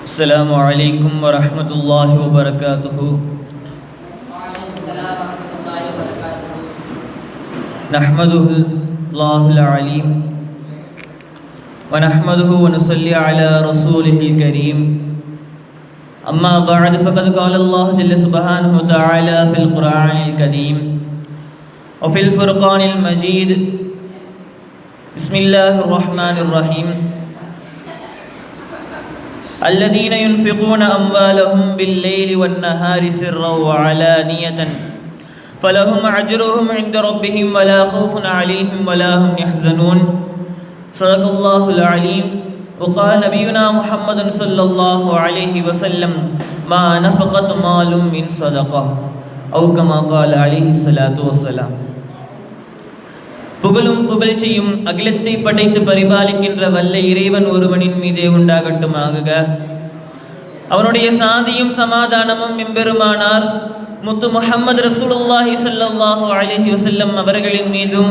السلام عليكم ورحمة الله وبركاته. نحمده الله العليم ونحمده ونصلي على رسوله الكريم. أما بعد فقد قال الله جل سبحانه وتعالى في القرآن الكريم وفي الفرقان المجيد. بسم الله الرحمن الرحيم. الذين ينفقون أموالهم بالليل والنهار سرا وعلانية فلهم أجرهم عند ربهم ولا خوف عليهم ولا هم يحزنون. صدق الله العليم. وقال نبينا محمد صلى الله عليه وسلم ما نفقت مال من صدقة أو كما قال عليه الصلاة والسلام. புகழும் புகழ்ச்சியும் அகிலத்தை படைத்து பரிபாலிக்கின்ற வல்ல இறைவன் ஒருவனின் மீதே உண்டாகட்டுமாக. அவனுடைய சாந்தியும் சமாதானமும் எம்பெருமானார் முத்து முஹம்மது ரசூலுல்லாஹி ஸல்லல்லாஹு அலைஹி வஸல்லம் அவர்களின் மீதும்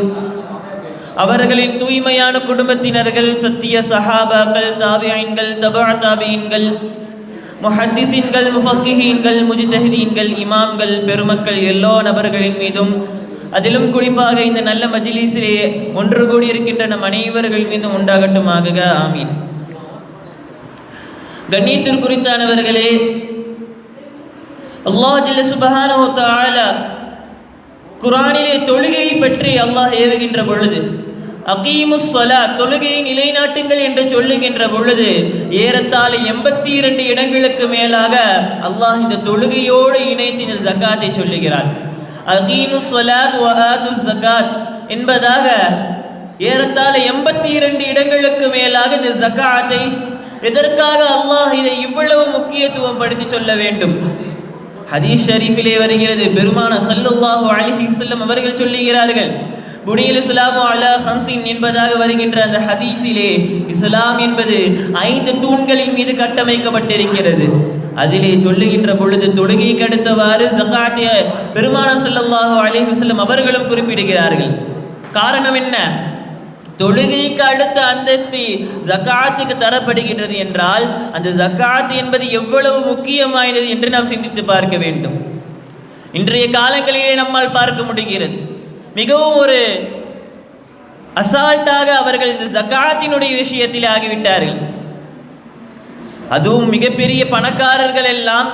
அவர்களின் தூய்மையான குடும்பத்தினர்கள், சத்திய சஹாபாக்கள், தாபிஈன்கள், தபஅ தாபிஈன்கள், முஹத்திஸீன்கள், முஃபக்கிஹீன்கள், முஜ்தஹிதீன்கள், இமாம்கள், பெருமக்கள் எல்லா நபர்களின் மீதும் அதிலும் குறிப்பாக இந்த நல்ல மஜ்லிஸிலே ஒன்று கூடி இருக்கின்ற நம் அனைவர்கள் மீதும் உண்டாகட்டுமாக. ஆமீன். கண்ணியத்திற்குரித்தானவர்களே, அல்லாஹ் ஜல்ல சுப்ஹானஹு வ தஆலா குர்ஆனிலே தொழுகையை பற்றி அல்லாஹ் ஏவுகின்ற பொழுது அகீமுஸ் ஸலாத், தொழுகையை நிலைநாட்டுங்கள் என்று சொல்லுகின்ற பொழுது ஏறத்தாழ 82 இடங்களுக்கு மேலாக அல்லாஹ் இந்த தொழுகையோடு இணைத்து இந்த ஜகாத்தை சொல்லுகிறார். அகீமுஸ் ஸலாத் வ ஆத்துஸ் ஜகாத் என்பதாக ஏறத்தாழ 82 இடங்களுக்கு மேலாக இந்த ஜகாத்தை எதற்காக அல்லாஹ் இதை இவ்வளவு முக்கியத்துவம் படுத்தி சொல்ல வேண்டும்? ஹதீஸ் ஷரீஃபிலே வருகிறது, பெருமானார் ஸல்லல்லாஹு அலைஹி வஸல்லம் அவர்கள் சொல்லுகிறார்கள், புனியல் இஸ்லாமு அலா ஹம்ஸின் என்பதாக வருகின்ற அந்த ஹதீஸிலே இஸ்லாம் என்பது 5 தூண்களின் மீது கட்டமைக்கப்பட்டிருக்கிறது. அதிலே சொல்லுகின்ற பொழுது தொழுகைக்கு அடுத்தவாறு ஜகாத்தை பெருமானார் ஸல்லல்லாஹு அலைஹி வஸல்லம் அவர்களும் குறிப்பிடுகிறார்கள். காரணம் என்ன? தொழுகைக்கு அடுத்த அந்தஸ்து ஜகாத்துக்கு தரப்படுகின்றது என்றால் அந்த ஜகாத் என்பது எவ்வளவு முக்கியமானது என்று நாம் சிந்தித்து பார்க்க வேண்டும். இன்றைய காலங்களிலே நம்மால் பார்க்க முடிகிறது, மிகவும் ஒரு அசால்ட்டாக அவர்கள் இந்த ஜகாத்தினுடைய விஷயத்தில் ஆகிவிட்டார்கள். அதுவும் மிகப்பெரிய பணக்காரர்கள் எல்லாம்,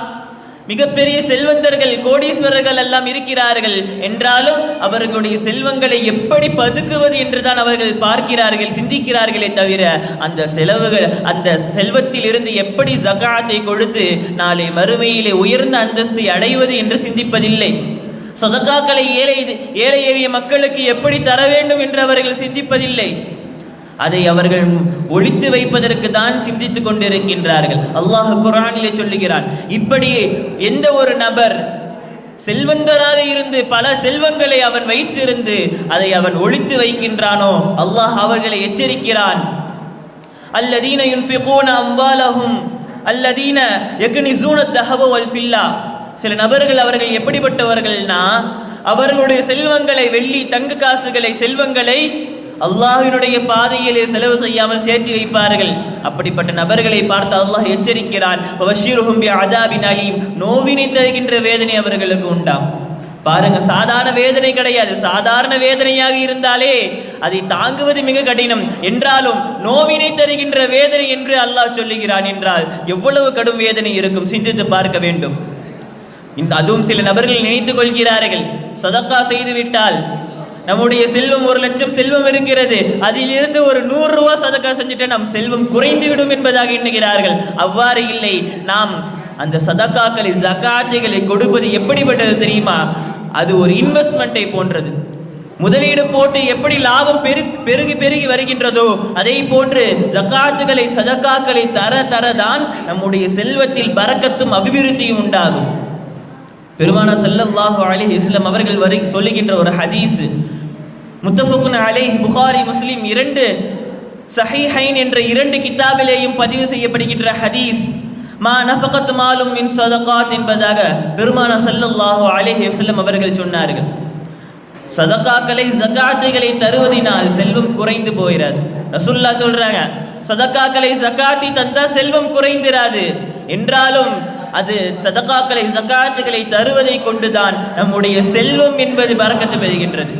மிகப்பெரிய செல்வந்தர்கள், கோடீஸ்வரர்கள் எல்லாம் இருக்கிறார்கள் என்றாலும் அவர்களுடைய செல்வங்களை எப்படி பதுக்குவது என்று தான் அவர்கள் பார்க்கிறார்கள், சிந்திக்கிறார்களே தவிர அந்த செலவுகள், அந்த செல்வத்தில் இருந்து எப்படி ஜகாத்தை கொடுத்து நாளை மறுமையிலே உயர்ந்த அந்தஸ்தை அடைவது என்று சிந்திப்பதில்லை. சதகாக்களை ஏழை எளிய மக்களுக்கு எப்படி தர வேண்டும் என்று அவர்கள் சிந்திப்பதில்லை. அதை அவர்கள் ஒழித்து வைப்பதற்கு தான் சிந்தித்து கொண்டிருக்கின்றார்கள். அல்லாஹ் குர்ஆனிலே சொல்லுகிறான், இப்படி எந்த ஒரு நபர் செல்வந்தராக இருந்து பல செல்வங்களை அவன் வைத்திருந்து அதை அவன் ஒழித்து வைக்கின்றானோ அல்லாஹ் அவர்களை எச்சரிக்கிறான். அல்லதீன யுன்ஃபிகூன அம்வாலஹும் அல்லதீன யக்னிஸூன தஹப வல் ஃபில்லா. சில நபர்கள் அவர்கள் எப்படிப்பட்டவர்கள்னா, அவர்களுடைய செல்வங்களை, வெள்ளி தங்க காசுகளை, செல்வங்களை அல்லாஹ்வினுடைய பாதையிலே செலவு செய்யாமல் சேர்த்து வைப்பார்கள். அப்படிப்பட்ட நபர்களை பார்த்து அல்லாஹ் எச்சரிக்கிறான், வபஷிருஹும் பிஅதாபின் அலீம், நோவினை தருகின்ற வேதனை அவர்களுக்கு உண்டாம். பாருங்க, சாதாரண வேதனை கிடையாது. சாதாரண வேதனையாக இருந்தாலே அதை தாங்குவது மிக கடினம், என்றாலும் நோவினை தருகின்ற வேதனை என்று அல்லாஹ் சொல்லுகிறான் என்றால் எவ்வளவு கடும் வேதனை இருக்கும், சிந்தித்து பார்க்க வேண்டும். அதுவும் சில நபர்கள் நினைத்துக் கொள்கிறார்கள், சதக்கா செய்து விட்டால் நம்முடைய செல்வம் 1 லட்சம் செல்வம் இருக்கிறது, அதிலிருந்து ஒரு 100 ரூபாய் சதக்கா செஞ்சுட்டு நம் செல்வம் குறைந்து விடும் என்பதாக எண்ணுகிறார்கள். அவ்வாறு இல்லை. நாம் அந்த சதக்காக்களை, ஜகாத்துகளை கொடுப்பது எப்படிப்பட்டது தெரியுமா? அது ஒரு இன்வெஸ்ட்மெண்ட்டை போன்றது. முதலீடு போட்டு எப்படி லாபம் பெருகி பெருகி வருகின்றதோ அதை போன்று ஜகாத்துகளை, சதக்காக்களை தரதான் நம்முடைய செல்வத்தில் பரக்கத்தும் அபிவிருத்தியும் உண்டாகும். பெருமானார் ஸல்லல்லாஹு அலைஹி வஸல்லம் அவர்கள் சொல்லுகின்ற ஒரு ஹதீஸ், முத்தஃபகுன் அலைஹி, புகாரி முஸ்லிம் 2 சஹீஹைன் என்ற 2 கிதாபிலேயும் பதிவு செய்யப்படுகின்ற ஹதீஸ், மா நஃபகத் மாலும் மின் ஸதகாத் என்பதாக பெருமானார் ஸல்லல்லாஹு அலைஹி வஸல்லம் அவர்கள் சொன்னார்கள். சதகாக்களை, ஜகாத்துகளை தருவதினால் செல்வம் குறைந்து போகிறது. ரசூலுல்லாஹ் சொல்றாங்க, சதக்காக்களை ஜகாத்தி தந்தா செல்வம் குறைந்திராது, என்றாலும் அது சதக்காக்களை ஜகாத்துகளை தருவதை கொண்டுதான் நம்முடைய செல்வம் என்பது பரக்கத்து பெறுகின்றது.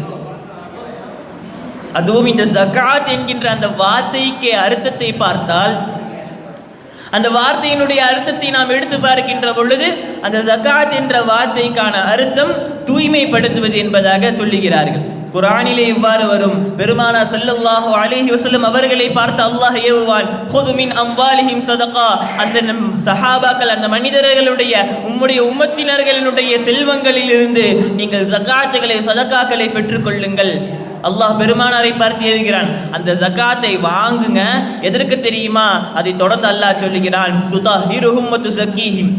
அதுவும் இந்த ஜகாத் என்கின்ற அந்த வார்த்தைக்கு அர்த்தத்தை பார்த்தால், அந்த வார்த்தையினுடைய அர்த்தத்தை நாம் எடுத்து பார்க்கின்ற பொழுது அந்த ஜகாத் என்ற வார்த்தைக்கான அர்த்தம் தூய்மைப்படுத்துவது என்பதாக சொல்லுகிறார்கள். குர்ஆனிலே இவ்வாறு வரும். பெருமானார் ஸல்லல்லாஹு அலைஹி வஸல்லம் அவர்களை பார்த்து அல்லாஹ் ஏவுவான், "ஹுது மின் அம்வாலிஹிம் ஸதகா." அந்த சஹாபாக்கள், அந்த மனிதர்களுடைய உம்முடைய உம்மத்தினர்களினுடைய செல்வங்களில் இருந்து நீங்கள் ஜகாத்துகளை சதகாக்களை பெற்றுக்கொள்ளுங்கள். அல்லாஹ் பெருமானாரை பார்த்து ஏவுகிறான், அந்த ஜகாத்தை வாங்குங்க. எதற்கு தெரியுமா? அதை தொடர்ந்து அல்லாஹ் சொல்லுகிறான், "துதஹிருஹும் வ துஸக்கீஹிம்."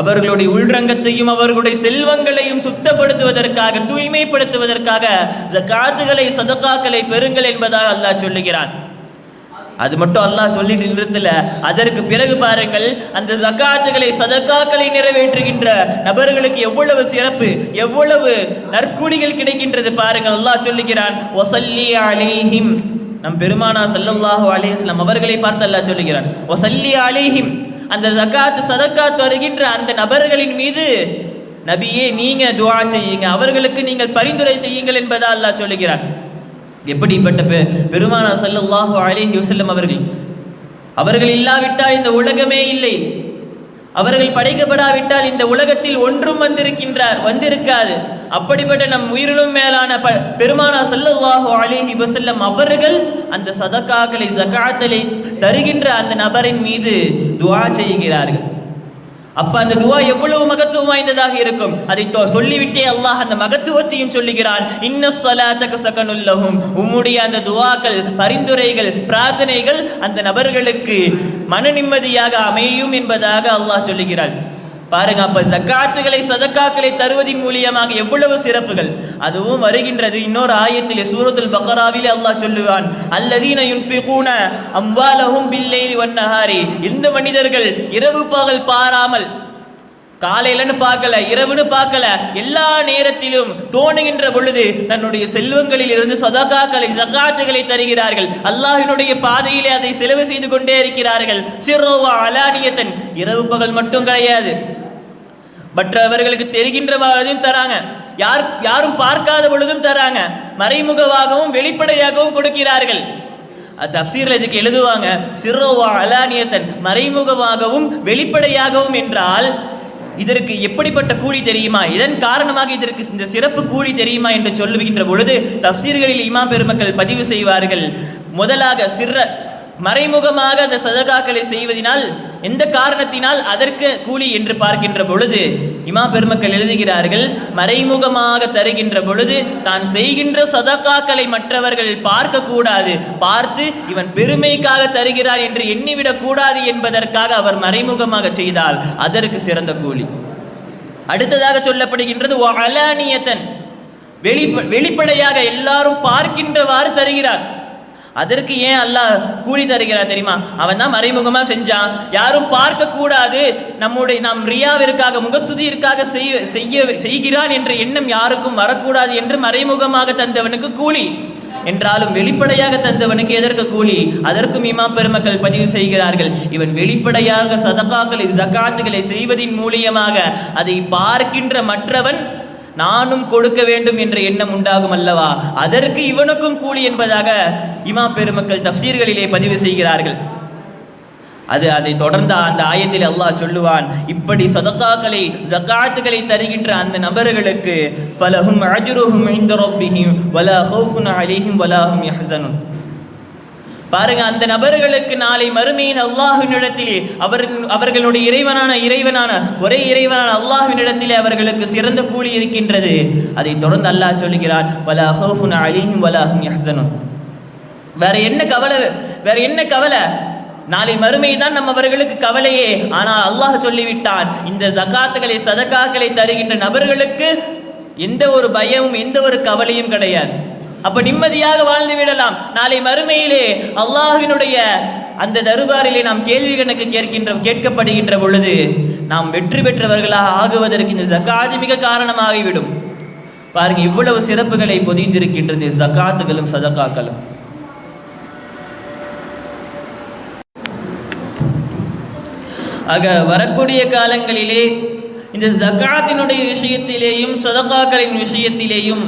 அவர்களுடைய உள்ரங்கத்தையும் அவர்களுடைய செல்வங்களையும் சுத்தப்படுத்துவதற்காக, தூய்மைப்படுத்துவதற்காக ஜகாத்துகளை சதகாக்களை பெறுங்கள் என்பதாக அல்லாஹ் சொல்லுகிறான். அது மட்டும் அல்லாஹ் சொல்லிட்டு நிறுத்தல. அதற்கு பிறகு பாருங்கள், அந்த ஜகாத்துகளை சதகாக்களை நிறைவேற்றுகின்ற நபர்களுக்கு எவ்வளவு சிறப்பு, எவ்வளவு நற்கூலிகள் கிடைக்கின்றது பாருங்கள். அல்லாஹ் சொல்லுகிறான், "வஸல்லி அலைஹிம்." நம் பெருமானார் ஸல்லல்லாஹு அலைஹி வஸல்லம் அவர்களை பார்த்து அல்லாஹ் சொல்லுகிறான், "வஸல்லி அலைஹிம்." அந்த ஜகாத் சதகாத் வருகின்ற அந்த நபர்களின் மீது நபியே நீங்க துஆ செய்யுங்க, அவர்களுக்கு நீங்கள் பரிந்துரை செய்யுங்கள் என்பதா அல்லாஹ் சொல்லுகிறான். எப்படிப்பட்ட பெருமானார் ஸல்லல்லாஹு அலைஹி வஸல்லம் அவர்கள் இல்லாவிட்டால் இந்த உலகமே இல்லை, அவர்கள் படைக்கப்படாவிட்டால் இந்த உலகத்தில் ஒன்றும் வந்திருக்காது. அப்படிப்பட்ட நம் உயிரினும் மேலான பெருமானார் ஸல்லல்லாஹு அலைஹி வஸல்லம் அவர்கள் அந்த சதகாக்களை ஜகாத்தை தருகின்ற அந்த நபரின் மீது துஆ செய்கிறார்கள். அப்ப அந்த துஆ எவ்வளவு மகத்துவம் வாய்ந்ததாக இருக்கும். அதை சொல்லிவிட்டே அல்லாஹ் அந்த மகத்துவத்தையும் சொல்லுகிறான், "இன்னஸ் ஸலாத்தக ஸகனுல் லஹும்." உம்முடைய அந்த துஆக்கள், பரிந்துரைகள், பிரார்த்தனைகள் அந்த நபர்களுக்கு மன நிம்மதியாக அமையும் என்பதாக அல்லாஹ் சொல்லுகிறான். பாருங்க, அப்ப ஜகாத்துகளை சதகாக்களை தருவதின் மூலியமாக எவ்வளவு சிறப்புகள். அதுவும் வருகின்றது இன்னொரு ஆயத்திலே, சூரத்துல் பக்ராவிலே அல்லாஹ் சொல்லுவான், "அல்லதீன யுன்ஃபிகூன அம்வாலஹும் பில்லைலி வன்னஹாரி." இந்த மனிதர்கள் இரவு பகல் பாராமல், காலையிலன்னு பார்க்கல, இரவுன்னு பார்க்கல, எல்லா நேரத்திலும் தோணுகின்ற பொழுது தன்னுடைய செல்வங்களில் இருந்து சதகாக்களை ஜகாத்துகளை தருகிறார்கள். அல்லாஹ்வினுடைய பாதையிலே அதை செலவு செய்து கொண்டே இருக்கிறார்கள். சிர்ரவா அலானியத்தன், இரவு பகல் மட்டும் கிடையாது, மற்றவர்களுக்கு தெரிகின்ற பொழுதும் தராங்க, யாரும் பார்க்காத பொழுதும் தராங்க, மறைமுகமாகவும் வெளிப்படையாகவும் கொடுக்கிறார்கள். தஃப்சீர்ல இதுக்கு எழுதுவாங்க, சிர்ரவா அலானியத்தன், மறைமுகமாகவும் வெளிப்படையாகவும் என்றால் இதற்கு எப்படிப்பட்ட கூலி தெரியுமா, இதன் காரணமாக இதற்கு இந்த சிறப்பு கூலி தெரியுமா என்று சொல்லுகின்ற பொழுது தஃப்சீர்களில் இமாம் பெருமக்கள் பதிவு செய்வார்கள். முதலாக மறைமுகமாக அந்த சதகாக்களை செய்வதனால், எந்த காரணத்தினால் அதற்கு கூலி என்று பார்க்கின்ற பொழுது இமாம் பெருமக்கள் எழுதுகிறார்கள், மறைமுகமாக தருகின்ற பொழுது தான் செய்கின்ற சதகாக்களை மற்றவர்கள் பார்க்க கூடாது, பார்த்து இவன் பெருமைக்காக தருகிறார் என்று எண்ணிவிடக் கூடாது என்பதற்காக அவர் மறைமுகமாக செய்தால் அதற்கு சிறந்த கூலி. அடுத்ததாக சொல்லப்படுகின்றது அலானியத்தன், வெளிப்படையாக எல்லாரும் பார்க்கின்றவாறு தருகிறார். அதற்கு ஏன் அல்லாஹ் கூலி தருகிறார் தெரியுமா? அவன் தான் மறைமுகமாக செஞ்சான், யாரும் பார்க்க கூடாது, நாம் ரியாவிற்காக, முகஸ்துதிற்காக செய்கிறான் என்ற எண்ணம் யாருக்கும் வரக்கூடாது என்று மறைமுகமாக தந்தவனுக்கு கூலி. என்றாலும் வெளிப்படையாக தந்தவனுக்கு எதற்கு கூலி? அதற்கும் இமாம் பெருமக்கள் பதிவு செய்கிறார்கள், இவன் வெளிப்படையாக சதகாக்களை ஜகாத்துகளை செய்வதின் மூலியமாக அதை பார்க்கின்ற மற்றவன் நானும் கொடுக்க வேண்டும் என்ற எண்ணம் உண்டாகும் அல்லவா, அதற்கு இவனுக்கும் கூலி என்பதாக இமாம் பெருமக்கள் தஃப்சீர்களிலே பதிவு செய்கிறார்கள். அதை தொடர்ந்து அந்த ஆயத்தில் அல்லாஹ் சொல்லுவான், இப்படி சதகாக்களை ஜகாத்துகளை தருகின்ற அந்த நபர்களுக்கு ஃபலஹும் அஜ்ருஹும் இன்த ரப்பிஹிம் வலா ஹௌஃபுன் அலைஹிம் வலா ஹும் யஹ்ஸனுன். பாருங்க, அந்த நபர்களுக்கு நாளை மறுமையின் அல்லாஹ்வினிடத்திலே அவர்களுடைய இறைவனான ஒரே இறைவனான அல்லாஹ்வினிடத்திலே அவர்களுக்கு சிறந்த கூலி இருக்கின்றது. அதை தொடர்ந்து அல்லாஹ் சொல்லுகிறான், வலா ஹௌஃபுன் அலைஹிம் வலா ஹும் யஹ்ஸனுன். வேற என்ன கவலை? நாளை மறுமை தான் நம்ம அவர்களுக்கு கவலையே. ஆனால் அல்லாஹ் சொல்லிவிட்டான், இந்த ஜகாத்துகளை சதகாக்களை தருகின்ற நபர்களுக்கு எந்த ஒரு பயமும் எந்த ஒரு கவலையும் கிடையாது. அப்ப நிம்மதியாக வாழ்ந்து விடலாம். நாளை மறுமையிலே அல்லாஹ்வினுடைய அந்த தர்பாரிலே நாம் கேள்வி கணக்கு கேட்கப்படுகின்ற பொழுது நாம் வெற்றி பெற்றவர்களாக ஆகுவதற்கு இந்த ஜகாத் மிக காரணமாகிவிடும். பாருங்க, இவ்வளவு சிறப்புகளை பொதிந்திருக்கின்றது ஜகாத்துகளும் சதகாக்களும். ஆக வரக்கூடிய காலங்களிலே இந்த ஜகாத்தினுடைய விஷயத்திலேயும் சதகாக்களின் விஷயத்திலேயும்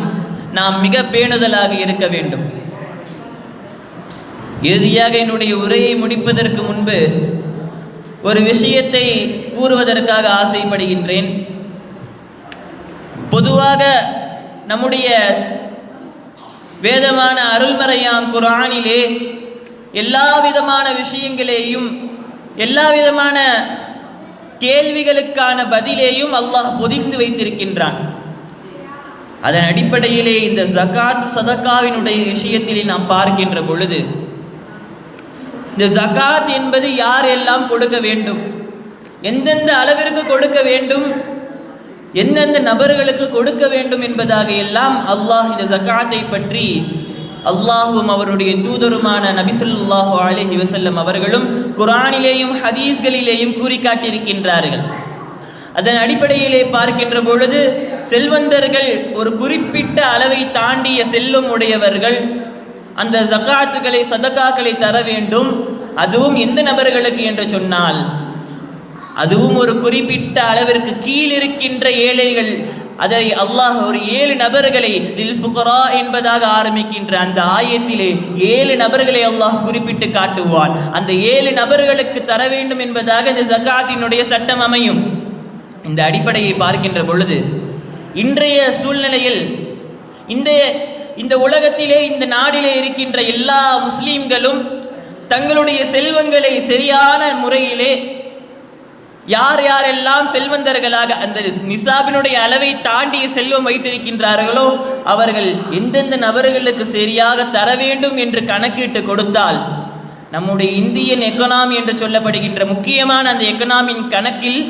நாம் மிக பேணுதலாக இருக்க வேண்டும். இறுதியாக என்னுடைய உரையை முடிப்பதற்கு முன்பு ஒரு விஷயத்தை கூறுவதற்காக ஆசைப்படுகின்றேன். பொதுவாக நம்முடைய வேதமான அருள்மறையாம் குர்ஆனிலே எல்லா விதமான விஷயங்களையும் எல்லா விதமான கேள்விகளுக்கான பதிலேயும் அல்லாஹ் பொதிந்து வைத்திருக்கின்றான். அதன் அடிப்படையிலே இந்த ஜகாத் சதகாவினுடைய விஷயத்திலே நாம் பார்க்கின்ற பொழுது இந்த ஜகாத் என்பது யாரெல்லாம் கொடுக்க வேண்டும், எந்தெந்த அளவிற்கு கொடுக்க வேண்டும், எந்தெந்த நபர்களுக்கு கொடுக்க வேண்டும் என்பதாக எல்லாம் அல்லாஹ் இந்த ஜகாத்தை பற்றி அல்லாஹும் அவருடைய தூதருமான நபி ஸல்லல்லாஹு அலைஹி வஸல்லம் அவர்களும் குர்ஆனிலேயும் ஹதீஸ்களிலேயும் கூறி காட்டியிருக்கின்றார்கள். அதன் அடிப்படையிலே பார்க்கின்ற பொழுது செல்வந்தர்கள், ஒரு குறிப்பிட்ட அளவை தாண்டிய செல்வம் உடையவர்கள் அந்த ஜகாத்துகளை சதகாக்களை தர வேண்டும். அதுவும் எந்த நபர்களுக்கு என்று சொன்னால், அதுவும் ஒரு குறிப்பிட்ட அளவிற்கு கீழ் இருக்கின்ற ஏழைகள். அதை அல்லாஹ் ஒரு 7 நபர்களை லில் ஃபுகரா என்பதாக ஆரம்பிக்கின்ற அந்த ஆயத்திலே 7 நபர்களை அல்லாஹ் குறிப்பிட்டு காட்டுவான். அந்த 7 நபர்களுக்கு தர வேண்டும் என்பதாக இந்த ஜகாத்தினுடைய சட்டம் அமையும். இந்த அடிப்படையை பார்க்கின்ற பொழுது இன்றைய சூழ்நிலையில் இந்த உலகத்திலே, இந்த நாடிலே இருக்கின்ற எல்லா முஸ்லீம்களும் தங்களுடைய செல்வங்களை சரியான முறையிலே யார் யாரெல்லாம் செல்வந்தர்களாக அந்த நிசாபினுடைய அளவை தாண்டிய செல்வம் வைத்திருக்கின்றார்களோ அவர்கள் எந்தெந்த நபர்களுக்கு சரியாக தர வேண்டும் என்று கணக்கிட்டு கொடுத்தால் நம்முடைய இந்தியன் எக்கனாமி என்று சொல்லப்படுகின்ற முக்கியமான அந்த எக்கனாமியின் கணக்கில்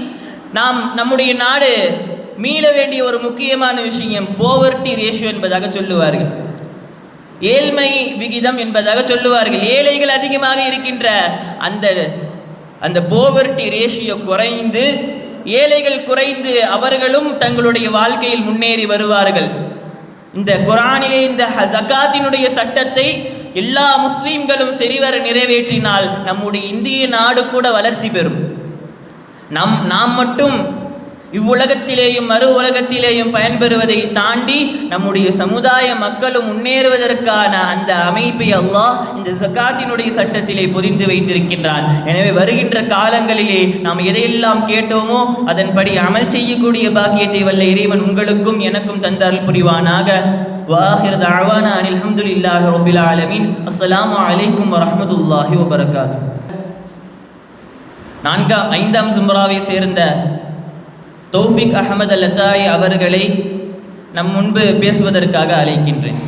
நம்முடைய நாடு மீள வேண்டிய ஒரு முக்கியமான விஷயம் போவர்ட்டி ரேஷியோ என்பதாக சொல்லுவார்கள், ஏழ்மை விகிதம் என்பதாக சொல்லுவார்கள். ஏழைகள் அதிகமாக இருக்கின்ற அந்த போவர்ட்டி ரேஷியோ குறைந்து, ஏழைகள் குறைந்து அவர்களும் தங்களுடைய வாழ்க்கையில் முன்னேறி வருவார்கள். இந்த குர்ஆனிலே இந்த ஜகாத்தினுடைய சட்டத்தை எல்லா முஸ்லீம்களும் சரிவர நிறைவேற்றினால் நம்முடைய இந்திய நாடு கூட வளர்ச்சி பெறும். நாம் மட்டும் இவ்வுலகத்திலேயும் மறு உலகத்திலேயும் பயன்பெறுவதை தாண்டி நம்முடைய சமுதாய மக்களும் முன்னேறுவதற்கான அந்த அமைப்பை அல்லாஹ் இந்த ஜகாத்தினுடைய சட்டத்திலே பொதிந்து வைத்திருக்கின்றான். எனவே வருகின்ற காலங்களிலே நாம் எதையெல்லாம் கேட்டோமோ அதன்படி அமல் செய்யக்கூடிய பாக்கியத்தை வல்ல இறைவன் உங்களுக்கும் எனக்கும் தந்தால் புரிவானாக. வாஹிர் தஅவானா அனில் ஹம்துலில்லாஹி ரப்பில் ஆலமீன். அஸ்ஸலாமு அலைக்கும் வரஹ்மத்துல்லாஹி வபரகாத்துஹு. 5ஆம் ஜும்ராவை சேர்ந்த தௌஃபிக் அஹமது அல்-அத்தாயி அவர்களை நம் முன்பு பேசுவதற்காக அழைக்கின்றேன்.